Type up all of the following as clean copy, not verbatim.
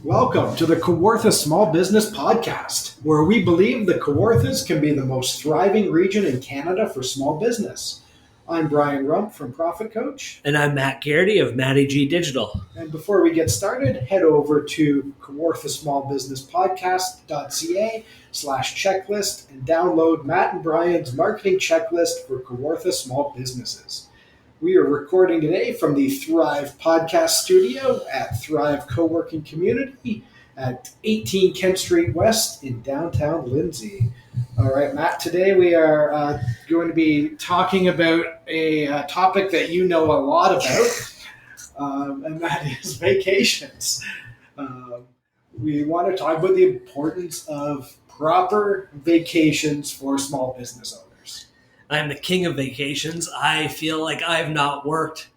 Welcome to the Kawartha Small Business Podcast, where we believe the Kawarthas can be the most thriving region in Canada for small business. I'm Brian Rump from Profit Coach. And I'm Matt Garrity of Matty G Digital. And before we get started, head over to kawarthasmallbusinesspodcast.ca/checklist and download Matt and Brian's marketing checklist for Kawartha small businesses. We are recording today from the Thrive Podcast Studio at Thrive Co-working Community at 18 Kent Street West in downtown Lindsay. All right, Matt, today we are going to be talking about a topic that you know a lot about, and that is vacations. We want to talk about the importance of proper vacations for small business owners. I'm the king of vacations. I feel like I've not worked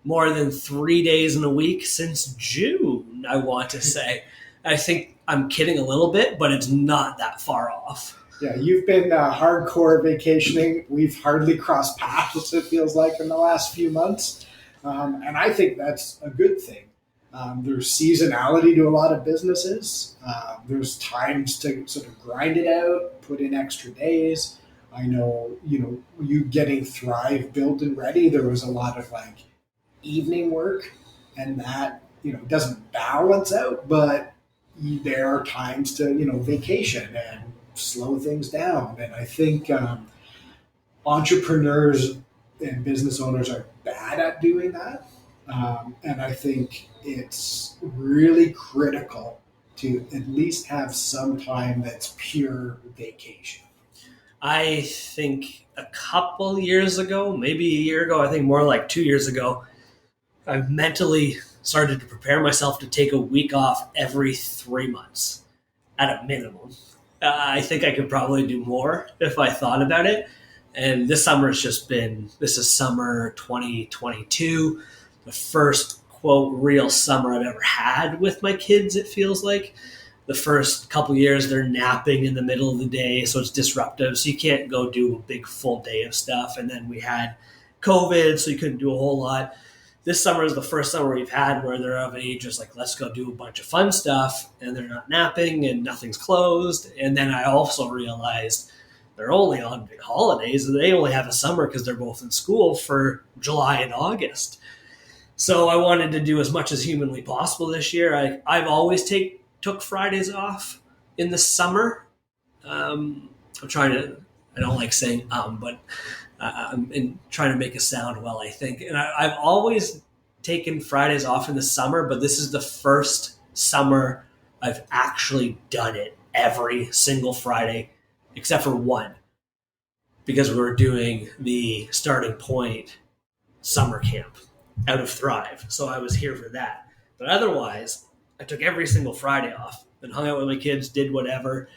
more than 3 days in a week since June, I want to say. I think I'm kidding a little bit, but it's not that far off. Yeah, you've been hardcore vacationing. We've hardly crossed paths, it feels like, in the last few months. And I think that's a good thing. There's seasonality to a lot of businesses. There's times to sort of grind it out, put in extra days. I know, you getting Thrive built and ready, there was a lot of evening work, and that, doesn't balance out, but there are times to, vacation and slow things down. And I think entrepreneurs and business owners are bad at doing that. And I think it's really critical to at least have some time that's pure vacation. I think a couple years ago, maybe a year ago, I think more like 2 years ago, I mentally started to prepare myself to take a week off every 3 months at a minimum. I think I could probably do more if I thought about it. And this summer has just been, this is summer 2022, the first, quote, real summer I've ever had with my kids, it feels like. The first couple of years, they're napping in the middle of the day, so it's disruptive. So you can't go do a big full day of stuff. And then we had COVID, so you couldn't do a whole lot. This summer is the first summer we've had where they're of age, just like, let's go do a bunch of fun stuff, and they're not napping and nothing's closed. And then I also realized they're only on big holidays. They only have a summer because they're both in school for July and August. So I wanted to do as much as humanly possible this year. I've always took Fridays off in the summer. I don't like saying but I'm trying to make a sound well, I think. And I've always taken Fridays off in the summer, but this is the first summer I've actually done it every single Friday, except for one, because we're doing the Starting Point summer camp out of Thrive. So I was here for that. But otherwise, I took every single Friday off and hung out with my kids, did whatever.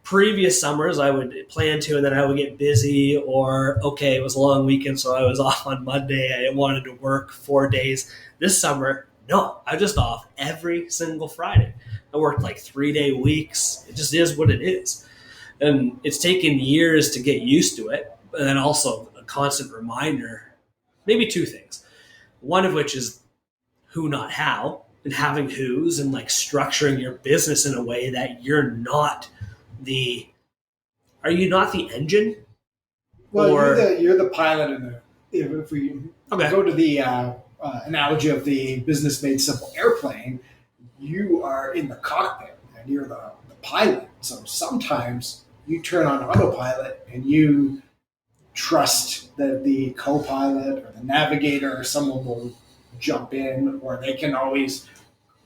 Previous summers, I would plan to, and then I would get busy, or, okay, it was a long weekend, so I was off on Monday. I wanted to work 4 days. This summer, no, I'm just off every single Friday. I worked 3-day weeks. It just is what it is. And it's taken years to get used to it. And then also a constant reminder, maybe two things. One of which is who, not how. And having who's and structuring your business in a way that you're not are you not the engine? Well, you're the pilot in the, if we go to the analogy of the Business Made Simple airplane, you are in the cockpit and you're the pilot. So sometimes you turn on autopilot and you trust that the co-pilot or the navigator or someone will jump in, or they can always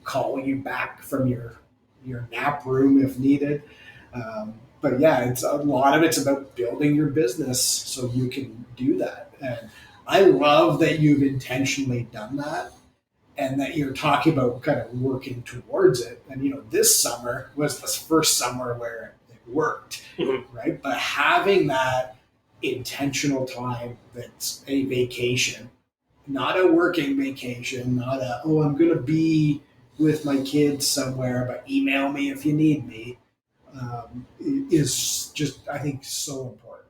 call you back from your nap room if needed. But yeah, it's a lot of it's about building your business so you can do that. And I love that you've intentionally done that, and that you're talking about kind of working towards it. And this summer was the first summer where it worked, right? But having that intentional time that's a vacation, not a working vacation, not I'm going to be with my kids somewhere, but email me if you need me, is just, I think, so important.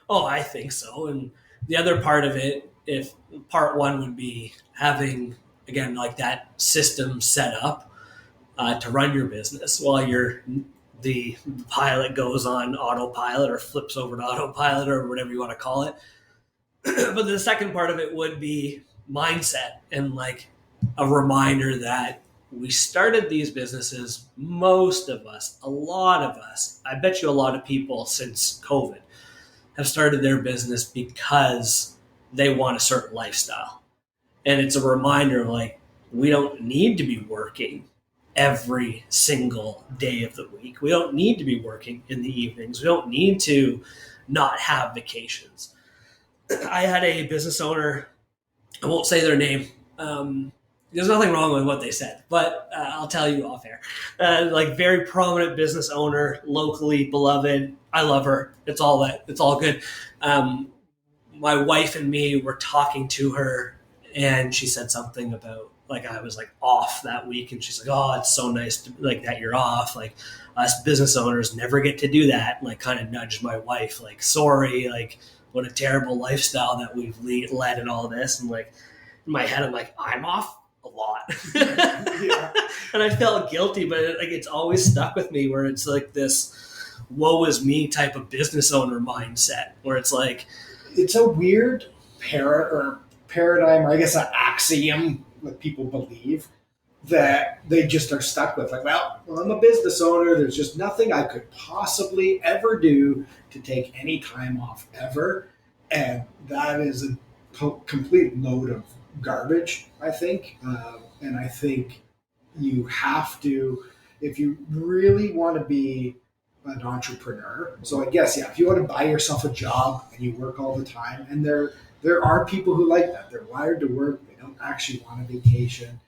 Oh, I think so. And the other part of it, if part one would be having, again, that system set up to run your business while the pilot goes on autopilot or flips over to autopilot or whatever you want to call it. But the second part of it would be mindset and like a reminder that we started these businesses, most of us, a lot of us, I bet you a lot of people since COVID have started their business because they want a certain lifestyle. And it's a reminder of like, we don't need to be working every single day of the week. We don't need to be working in the evenings. We don't need to not have vacations. I had a business owner, I won't say their name. There's nothing wrong with what they said, but I'll tell you off air. Like very prominent business owner, locally beloved. I love her. It's all that. It's all good. My wife and me were talking to her, and she said something about like I was like off that week, and she's like, "Oh, it's so nice to like that you're off. Like us business owners never get to do that." And like kind of nudged my wife, like, "Sorry, like what a terrible lifestyle that we've led and all this." And like in my head, I'm like, "I'm off a lot," yeah. And I felt guilty, but it's always stuck with me where it's like this woe is me type of business owner mindset where it's like it's a weird paradigm, or I guess an axiom that people believe that they just are stuck with. Like, well, I'm a business owner. There's just nothing I could possibly ever do to take any time off ever. And that is a complete load of garbage, I think. And I think you have to, if you really want to be an entrepreneur. So I guess, yeah, if you want to buy yourself a job and you work all the time, and there are people who like that. They're wired to work. They don't actually want a vacation.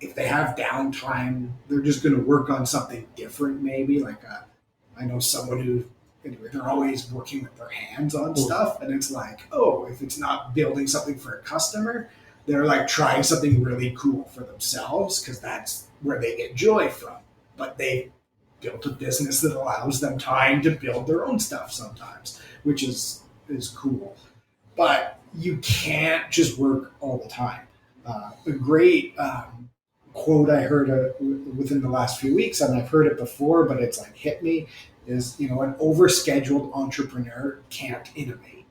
If they have downtime, they're just going to work on something different, maybe. Like I know someone who, anyway, they're always working with their hands on stuff. And it's like, oh, if it's not building something for a customer, they're like trying something really cool for themselves because that's where they get joy from. But they built a business that allows them time to build their own stuff sometimes, which is cool. But you can't just work all the time. A great quote I heard within the last few weeks, and I've heard it before, but it's like hit me, is, an overscheduled entrepreneur can't innovate.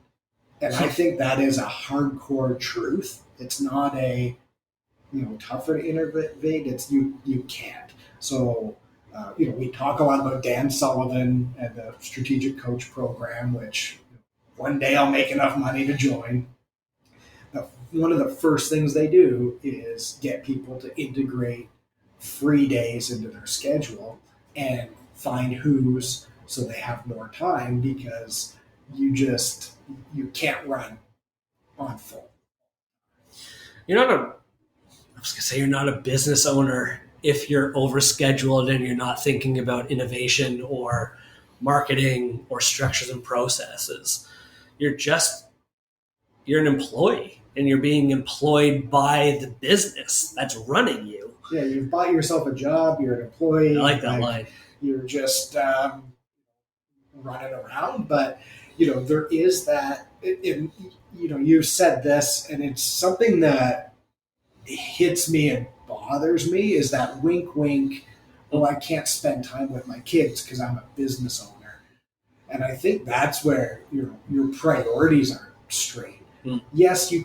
And I think that is a hardcore truth. It's not a, tougher to innovate. It's you can't. So, we talk a lot about Dan Sullivan and the Strategic Coach Program, which one day I'll make enough money to join. One of the first things they do is get people to integrate free days into their schedule and find who's so they have more time, because you can't run on full. You're not a business owner if you're overscheduled and you're not thinking about innovation or marketing or structures and processes. You're an employee, and you're being employed by the business that's running you. Yeah, you've bought yourself a job. You're an employee. I like that line. You're just running around, but there is that. You said this, and it's something that hits me and bothers me. Is that wink, wink? Oh, I can't spend time with my kids because I'm a business owner, and I think that's where your priorities aren't straight. Yes, you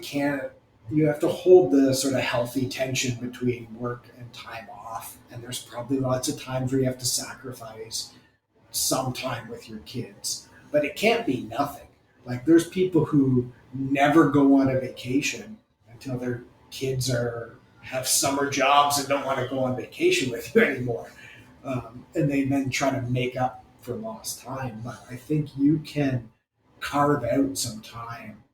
have to hold the sort of healthy tension between work and time off. And there's probably lots of times where you have to sacrifice some time with your kids, but it can't be nothing. Like there's people who never go on a vacation until their kids have summer jobs and don't want to go on vacation with you anymore. And they then try to make up for lost time. But I think you can carve out some time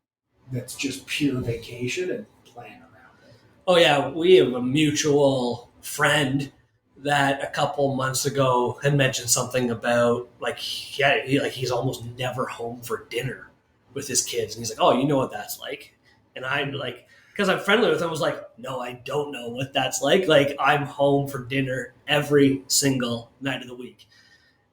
that's just pure vacation and plan around it. Oh yeah, we have a mutual friend that a couple months ago had mentioned something about he's almost never home for dinner with his kids, and he's like, "Oh, you know what that's like?" And I'm like, because I'm friendly with him, I was like, "No, I don't know what that's like. Like I'm home for dinner every single night of the week."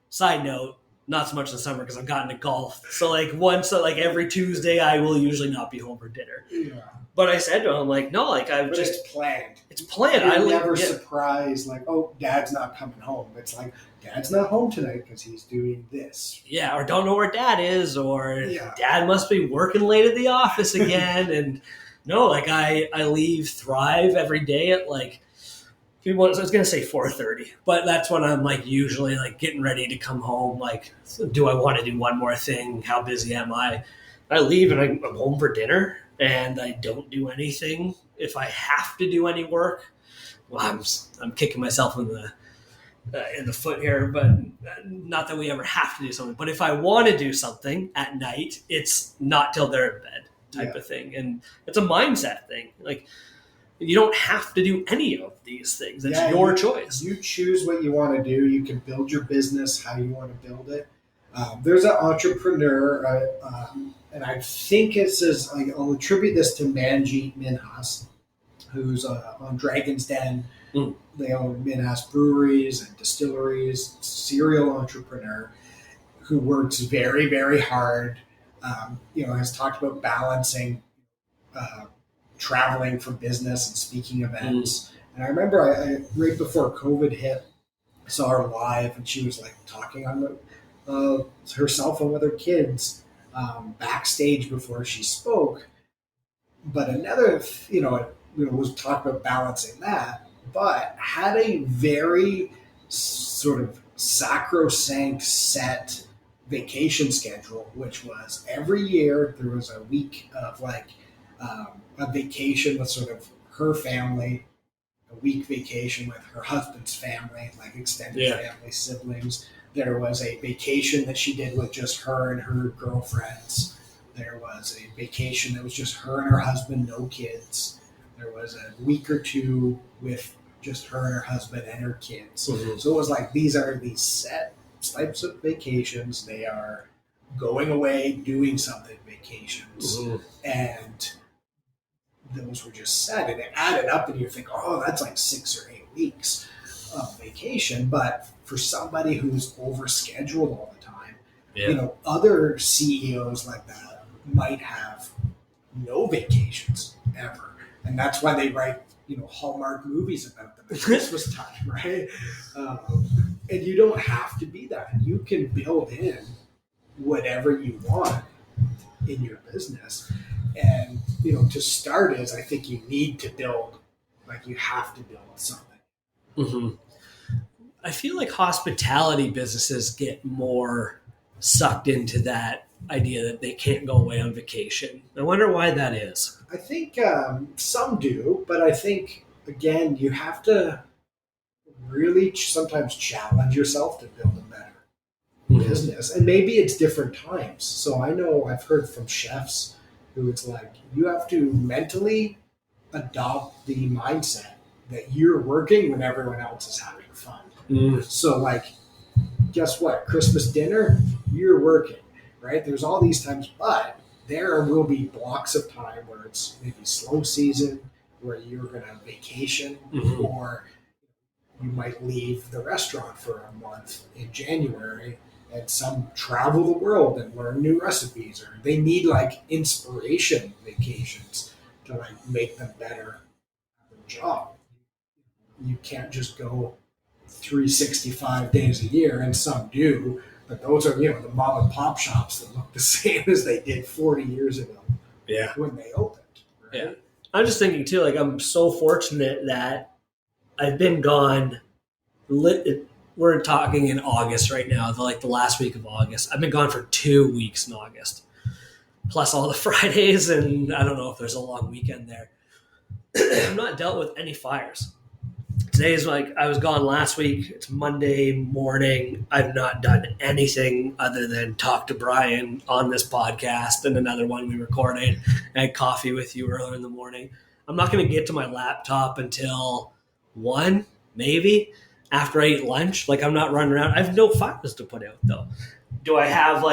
Side note, not so much in the summer because I've gotten to golf. So like once, like every Tuesday, I will usually not be home for dinner. Yeah. But I said to him, like, no, like I've just it's planned. It's planned. You're never surprised, like, oh, Dad's not coming home. It's like, Dad's not home tonight because he's doing this. Yeah, or don't know where Dad is, or Dad must be working late at the office again. And no, like I leave Thrive every day at like, I was going to say 4:30, but that's when I'm like usually like getting ready to come home. Like, do I want to do one more thing? How busy am I? I leave and I'm home for dinner. And I don't do anything. If I have to do any work, well, I'm kicking myself in the foot here, but not that we ever have to do something. But if I want to do something at night, it's not till they're in bed type of thing, and it's a mindset thing. Like you don't have to do any of these things. It's your choice. You choose what you want to do. You can build your business how you want to build it. There's an entrepreneur. And I think it says, I'll attribute this to Manjeet Minhas, who's on Dragon's Den. Mm. They own Minhas breweries and distilleries, serial entrepreneur who works very, very hard. Has talked about balancing traveling for business and speaking events. Mm. And I remember I right before COVID hit, I saw her live and she was like talking on her cell phone with her kids. Backstage before she spoke, but another, was talking about balancing that, but had a very sort of sacrosanct set vacation schedule, which was every year there was a week of like a vacation with sort of her family, a week vacation with her husband's family, like extended family, siblings. There was a vacation that she did with just her and her girlfriends. There was a vacation that was just her and her husband, no kids. There was a week or two with just her and her husband and her kids. Mm-hmm. So it was like, these are these set types of vacations. They are going away, doing something vacations. Mm-hmm. And those were just set. And it added up and you think, oh, that's like 6 or 8 weeks of vacation. But for somebody who's overscheduled all the time, other CEOs like that might have no vacations ever. And that's why they write, Hallmark movies about them at Christmas time, right? And you don't have to be that. You can build in whatever you want in your business. And, to start is, I think you need to build, like you have to build something. Mm-hmm. I feel like hospitality businesses get more sucked into that idea that they can't go away on vacation. I wonder why that is. I think some do, but I think, again, you have to really sometimes challenge yourself to build a better business. And maybe it's different times. So I know I've heard from chefs who it's like, you have to mentally adopt the mindset that you're working when everyone else is having fun. Mm. So like, guess what? Christmas dinner, you're working, right? There's all these times, but there will be blocks of time where it's maybe slow season, where you're going to vacation, or you might leave the restaurant for a month in January, and some travel the world and learn new recipes, or they need like inspiration vacations to like make them better at their job. You can't just go 365 days a year, and some do, but those are, the mom and pop shops that look the same as they did 40 years ago when they opened. Right? Yeah. I'm just thinking too, like I'm so fortunate that I've been gone. We're talking in August right now, the last week of August. I've been gone for 2 weeks in August, plus all the Fridays, and I don't know if there's a long weekend there. I've not dealt with any fires. Today's like, I was gone last week. It's Monday morning. I've not done anything other than talk to Brian on this podcast and another one we recorded. I had coffee with you earlier in the morning. I'm not going to get to my laptop until 1, maybe, after I eat lunch. Like, I'm not running around. I have no fires to put out, though. Do I have,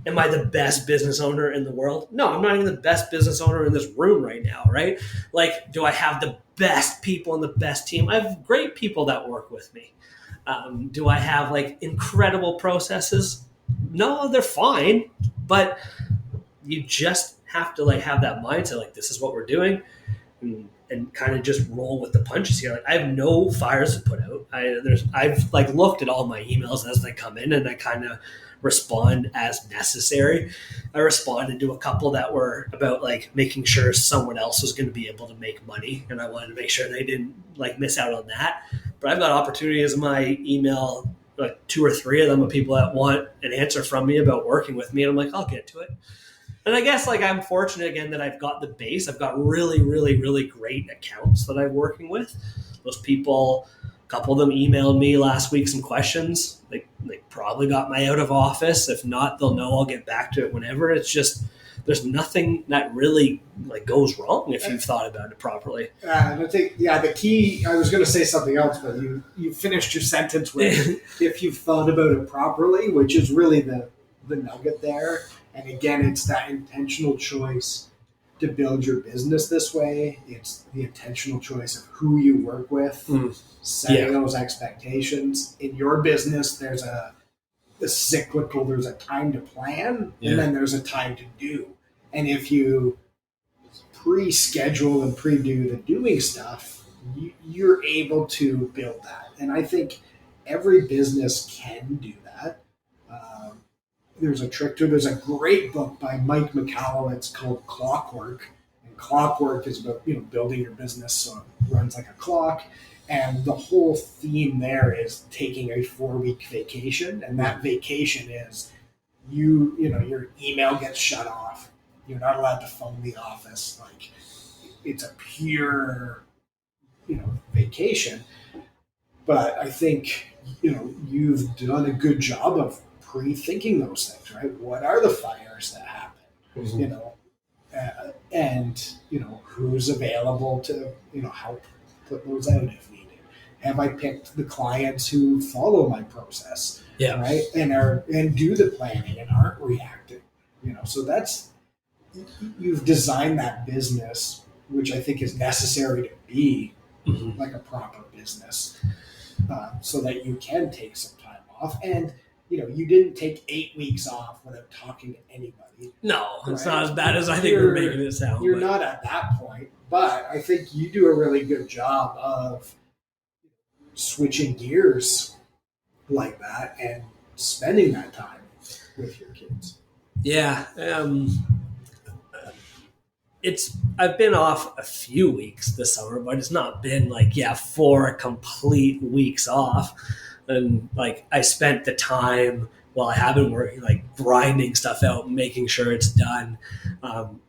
am I the best business owner in the world? No, I'm not even the best business owner in this room right now, right? Like, do I have the best people and the best team? I have great people that work with me. Do I have, incredible processes? no, they're fine, but you just have to like have that mindset, like this is what we're doing, and kind of just roll with the punches here. Like I have no fires to put out. I've like looked at all my emails as they come in, and I kind of respond as necessary. I responded to a couple that were about like making sure someone else was going to be able to make money, and I wanted to make sure they didn't like miss out on that. But I've got opportunities in my email, like 2 or 3 of them, of people that want an answer from me about working with me, and I'm like, I'll get to it. And I guess like I'm fortunate again that I've got the base. I've got really, really, really great accounts that I'm working with. Those people, a couple of them emailed me last week some questions. They probably got my out of office. If not, they'll know I'll get back to it whenever. It's just there's nothing that really like goes wrong if you've thought about it properly. And I think the key. I was going to say something else, but you finished your sentence with if you've thought about it properly, which is really the nugget there. And again, it's that intentional choice to build your business this way. It's the intentional choice of who you work with, setting those expectations. In your business, there's a cyclical, there's a time to plan, and then there's a time to do. And if you pre-schedule and pre-do the doing stuff, you're able to build that. And I think every business can do that. There's a trick to it. There's a great book by Mike McCallum. It's called Clockwork. And Clockwork is about building your business so it runs like a clock. And the whole theme there is taking a 4-week vacation. And that vacation is your email gets shut off. You're not allowed to phone the office. Like it's a pure vacation. But I think you've done a good job of pre-thinking those things, right? What are the fires that happen? And who's available to help put those out if needed? Have I picked the clients who follow my process? Yeah. Right. And do the planning and aren't reacting. So that's you've designed that business, which I think is necessary to be like a proper business, so that you can take some time off. And you didn't take 8 weeks off without talking to anybody. No, it's not as bad as I think we're making it sound. You're not at that point, but I think you do a really good job of switching gears like that and spending that time with your kids. Yeah. I've been off a few weeks this summer, but it's not been 4 complete weeks off. And I spent the time while I have been working, grinding stuff out, making sure it's done. I'm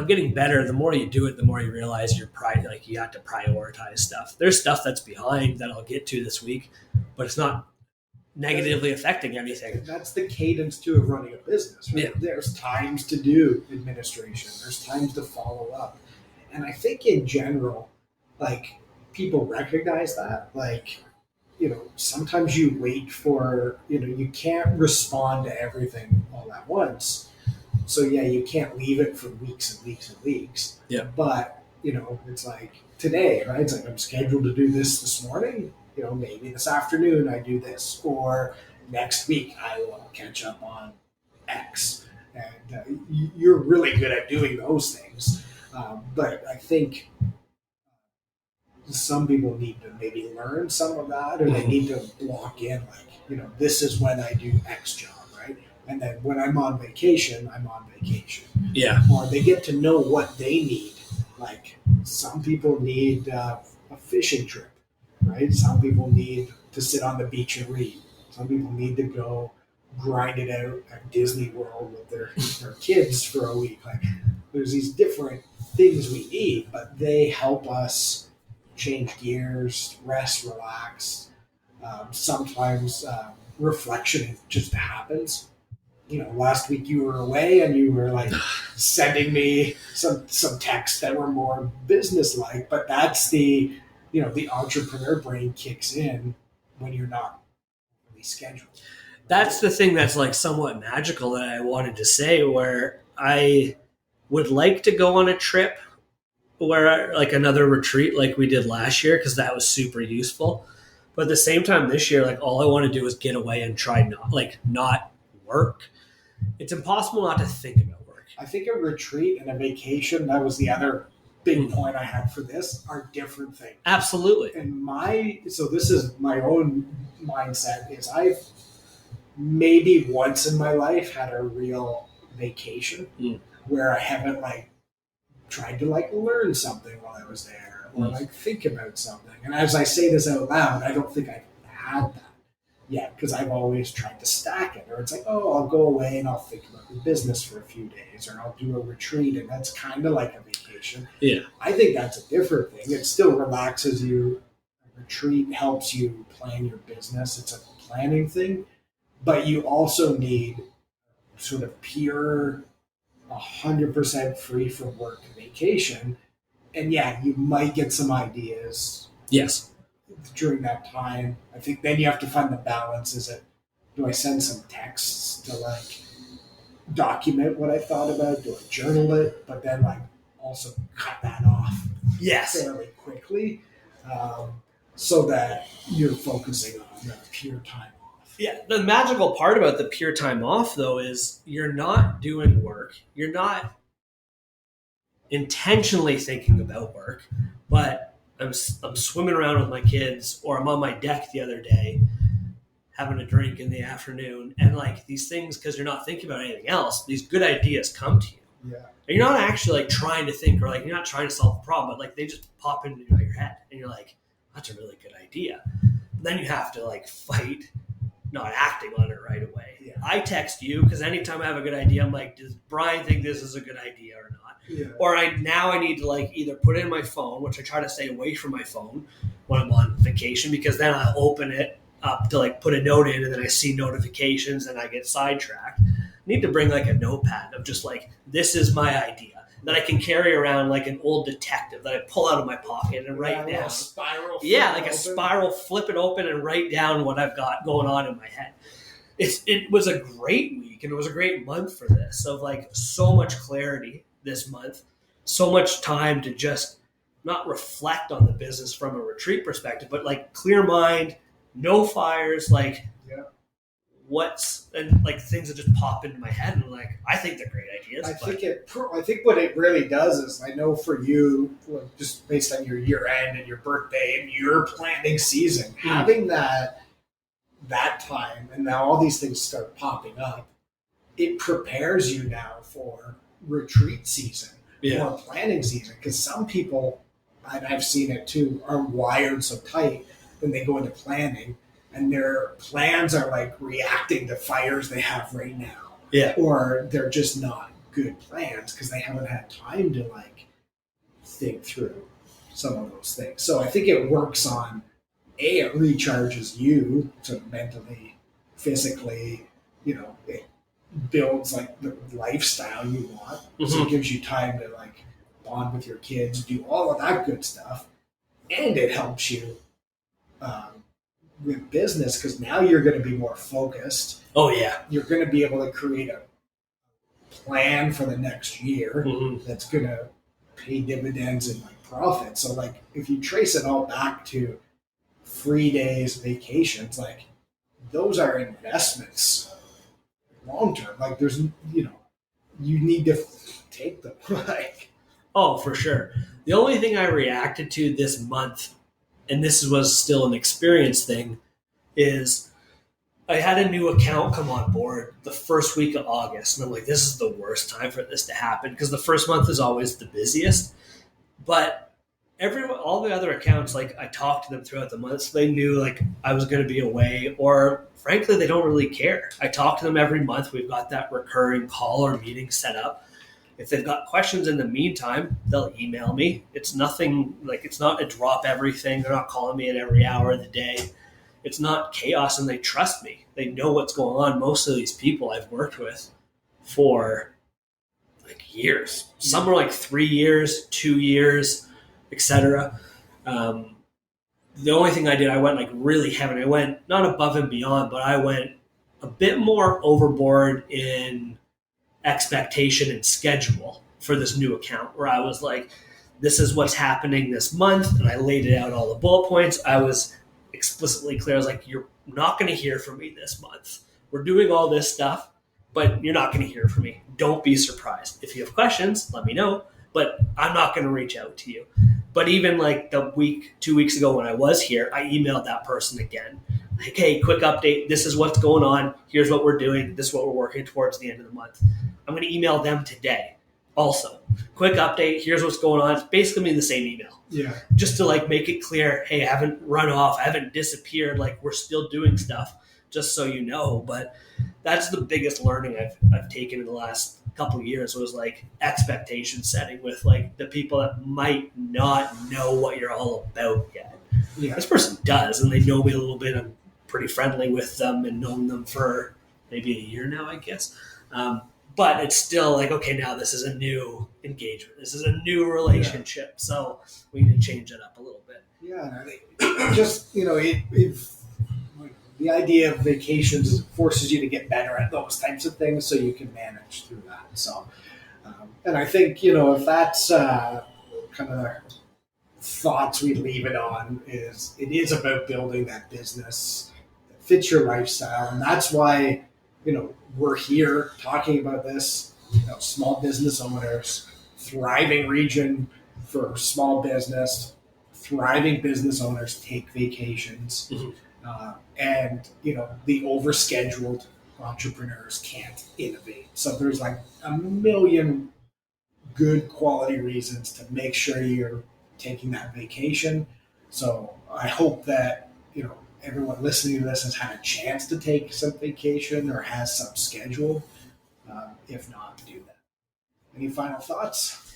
getting better. The more you do it, the more you realize you have to prioritize stuff. There's stuff that's behind that I'll get to this week, but it's not negatively affecting anything. That's the cadence too of running a business. Right? Yeah. There's times to do administration. There's times to follow up. And I think in general, people recognize that. Sometimes you wait for, you can't respond to everything all at once. So you can't leave it for weeks and weeks and weeks. Yeah. But, it's today, right? It's I'm scheduled to do this morning. Maybe this afternoon I do this, or next week I will catch up on X. And you're really good at doing those things. But I think some people need to maybe learn some of that, or they need to block in this is when I do X job, right? And then when I'm on vacation, I'm on vacation. Yeah. Or they get to know what they need. Some people need a fishing trip, right? Some people need to sit on the beach and read. Some people need to go grind it out at Disney World with their kids for a week. There's these different things we need, but they help us change gears, rest, relax. Sometimes reflection just happens. Last week you were away and you were sending me some texts that were more business-like, but that's the entrepreneur brain kicks in when you're not really scheduled. That's the thing that's somewhat magical that I wanted to say, where I would like to go on a trip where another retreat like we did last year, because that was super useful. But at the same time this year, all I want to do is get away and try not work. It's impossible not to think about work. I think a retreat and a vacation, that was the other big point I had for this, are different things. Absolutely. And so this is my own mindset, is I've maybe once in my life had a real vacation where I haven't like tried to like learn something while I was there or like think about something. And as I say this out loud, I don't think I've had that yet because I've always tried to stack it. Or it's like, oh, I'll go away and I'll think about the business for a few days, or I'll do a retreat, and that's kind of like a vacation. Yeah. I think that's a different thing. It still relaxes you. A retreat helps you plan your business. It's a planning thing, but you also need sort of pure 100% free from work vacation. And yeah, you might get some ideas. Yes. During that time, I think then you have to find the balance. Is it, do I send some texts to like document what I thought about? Do I journal it? But then like also cut that off fairly quickly, so that you're focusing on the pure time off. Yeah, the magical part about the pure time off, though, is you're not doing work. You're not intentionally thinking about work, but I'm swimming around with my kids, or I'm on my deck the other day having a drink in the afternoon, and like these things, because you're not thinking about anything else, these good ideas come to you. Yeah. And you're not actually like trying to think, or like you're not trying to solve a problem, but like they just pop into your head, and you're like, that's a really good idea. But then you have to like fight not acting on it right away. Yeah. I text you because anytime I have a good idea, I'm like, does Brian think this is a good idea or not? Yeah. Or I need to like either put it in my phone, which I try to stay away from my phone when I'm on vacation, because then I'll open it up to like put a note in, and then I see notifications and I get sidetracked. I need to bring like a notepad of just like, this is my idea that I can carry around like an old detective that I pull out of my pocket and write down. Spiral. Yeah, like a spiral, flip it open and write down what I've got going on in my head. It was a great week, and it was a great month for this, of like so much clarity this month, so much time to just not reflect on the business from a retreat perspective, but like clear mind, no fires, like and like things that just pop into my head, and like I think they're great ideas. I think what it really does is, I know for you, just based on your year end and your birthday and your planning season, having that time, and now all these things start popping up, it prepares you now for retreat season or planning season. Because some people, and I've seen it too, are wired so tight when they go into planning, and their plans are like reacting to fires they have right now. Yeah. Or they're just not good plans because they haven't had time to like think through some of those things. So I think it works on, it recharges you sort of mentally, physically, it builds like the lifestyle you want. Mm-hmm. So it gives you time to like bond with your kids, do all of that good stuff. And it helps you with business, because now you're going to be more focused. Oh yeah. You're going to be able to create a plan for the next year that's going to pay dividends and like profit. So like if you trace it all back to free days, vacations, like those are investments long term. Like there's, you need to take them. Like, oh, for sure. The only thing I reacted to this month, and this was still an experience thing, is I had a new account come on board the first week of August. And I'm like, this is the worst time for this to happen, because the first month is always the busiest. But all the other accounts, like I talked to them throughout the month, so they knew like I was going to be away, or frankly, they don't really care. I talk to them every month. We've got that recurring call or meeting set up. If they've got questions in the meantime, they'll email me. It's nothing like, it's not a drop everything. They're not calling me at every hour of the day. It's not chaos, and they trust me. They know what's going on. Most of these people I've worked with for like years. Some are like 3 years, 2 years, etc. The only thing I did, I went like really heavy. I went not above and beyond, but I went a bit more overboard in expectation and schedule for this new account, where I was like, this is what's happening this month, and I laid it out all the bullet points. I was explicitly clear. I was like, you're not going to hear from me this month. We're doing all this stuff. but you're not going to hear from me. Don't be surprised. If you have questions, let me know, but I'm not going to reach out to you. But even like 2 weeks ago when I was here, I emailed that person again. Like, hey, quick update. This is what's going on. Here's what we're doing. This is what we're working towards the end of the month. I'm going to email them today. Also, quick update. Here's what's going on. It's basically the same email. Yeah. Just to like make it clear, hey, I haven't run off. I haven't disappeared. Like, we're still doing stuff, just so you know. But that's the biggest learning I've taken in the last couple of years was like expectation setting with like the people that might not know what you're all about yet. Yeah. This person does, and they know me a little bit. I'm pretty friendly with them and known them for maybe a year now, I guess. But it's still like, okay, now this is a new engagement. This is a new relationship. Yeah. So we need to change it up a little bit. Yeah. I think just, if the idea of vacations forces you to get better at those types of things so you can manage through that. So, and I think, if that's kind of the thoughts we leave it on it is about building that business that fits your lifestyle. And that's why, we're here talking about this, small business owners, thriving region for small business, thriving business owners take vacations. Mm-hmm. And the overscheduled entrepreneurs can't innovate. So there's like a million good quality reasons to make sure you're taking that vacation. So I hope that, everyone listening to this has had a chance to take some vacation or has some scheduled. If not, do that. Any final thoughts?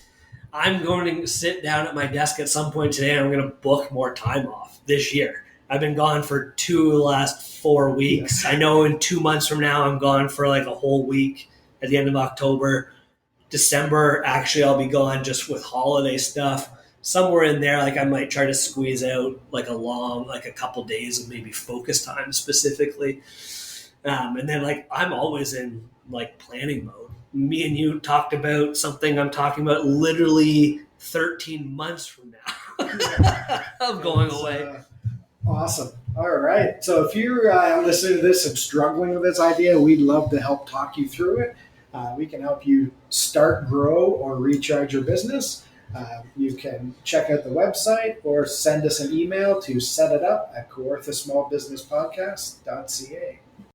I'm going to sit down at my desk at some point today and I'm going to book more time off this year. I've been gone for last 4 weeks. Yeah. I know in 2 months from now, I'm gone for like a whole week at the end of October. December, actually, I'll be gone just with holiday stuff. Somewhere in there, like I might try to squeeze out like a couple days of maybe focus time specifically. And then like I'm always in like planning mode. Me and you talked about something I'm talking about literally 13 months from now. I'm going away. Awesome. All right. So if you're listening to this and struggling with this idea, we'd love to help talk you through it. We can help you start, grow, or recharge your business. You can check out the website or send us an email to set it up at kawarthasmallbusinesspodcast.ca.